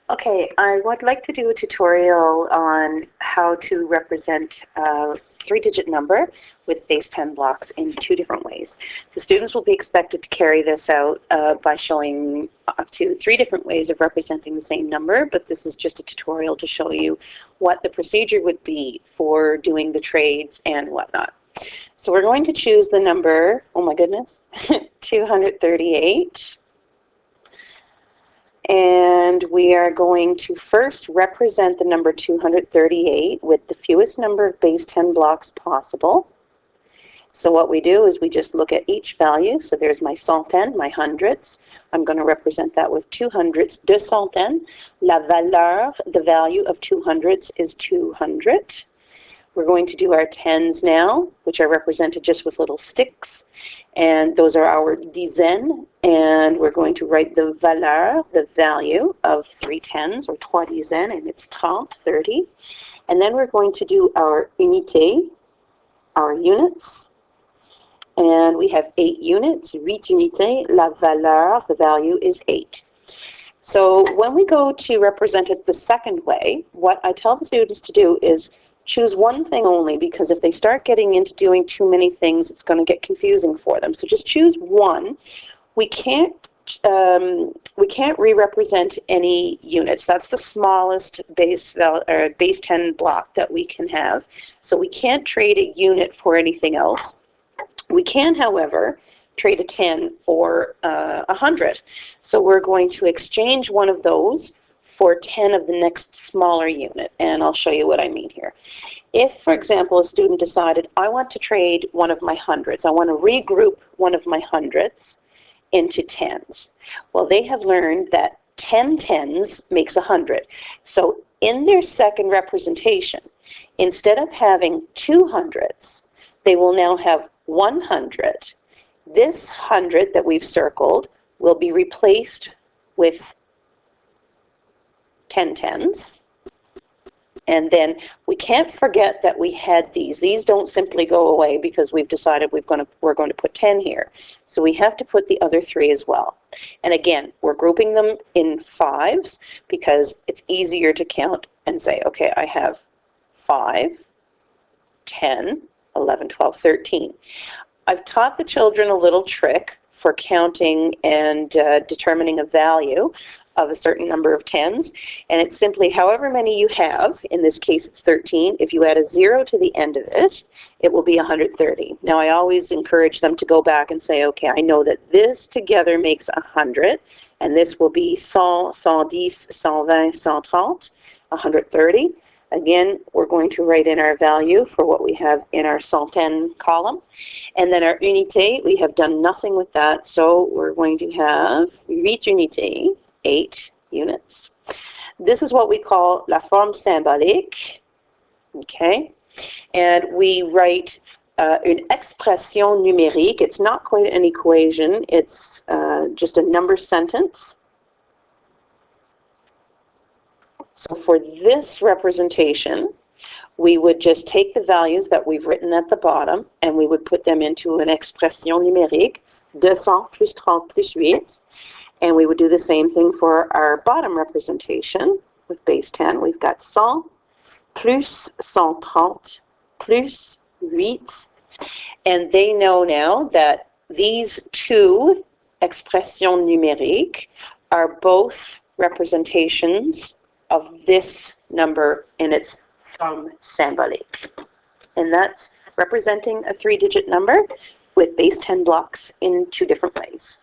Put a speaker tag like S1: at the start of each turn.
S1: Okay, I would like to do a tutorial on how to represent a three-digit number with base 10 blocks in two different ways. The students will be expected to carry this out by showing up to three different ways of representing the same number, but this is just a tutorial to show you what the procedure would be for doing the trades and whatnot. So we're going to choose the number, oh my goodness, 238. And we are going to first represent the number 238 with the fewest number of base 10 blocks possible. So what we do is we just look at each value. So there's my centaine, my hundreds. I'm going to represent that with two hundreds. De centaines. La valeur, the value of two hundreds is 200. We're going to do our tens now, which are represented just with little sticks. And those are our dizaines. And we're going to write the valeur, the value of three tens, or trois dizaines, and it's 30. And then we're going to do our unité, our units. And we have 8 units, 8 unités. La valeur, the value is 8. So when we go to represent it the second way, what I tell the students to do is choose one thing only, because if they start getting into doing too many things, it's going to get confusing for them. So just choose one. We can't re-represent any units. That's the smallest base 10 block that we can have. So we can't trade a unit for anything else. We can, however, trade a 10 or 100. So we're going to exchange one of those for 10 of the next smaller unit, and I'll show you what I mean here. If, for example, a student decided, I want to trade one of my hundreds, I want to regroup one of my hundreds into tens. Well, they have learned that 10 tens makes 100. So in their second representation, instead of having 2 hundreds, they will now have 100. This 100 that we've circled will be replaced with 10 tens. And then we can't forget that we had these. These don't simply go away because we've decided we're going to put 10 here. So we have to put the other 3 as well. And again, we're grouping them in 5s because it's easier to count and say, okay, I have 5, 10, 11, 12, 13. I've taught the children a little trick for counting and determining a value of a certain number of tens, and it's simply however many you have. In this case it's 13. If you add a 0 to the end of it, it will be 130. Now I always encourage them to go back and say, okay, I know that this together makes 100, and this will be 100, 110, 120, 130, 130. Again, we're going to write in our value for what we have in our centaine column. And then our unité, we have done nothing with that, so we're going to have 8 unités, 8 units. This is what we call la forme symbolique, okay? And we write une expression numérique. It's not quite an equation, it's just a number sentence. So for this representation, we would just take the values that we've written at the bottom and we would put them into an expression numérique, 200 plus 30 plus 8. And we would do the same thing for our bottom representation with base 10. We've got 100 plus 130 plus 8. And they know now that these two expressions numériques are both representations of this number in its forme symbolique. And that's representing a 3-digit number with base 10 blocks in 2 different ways.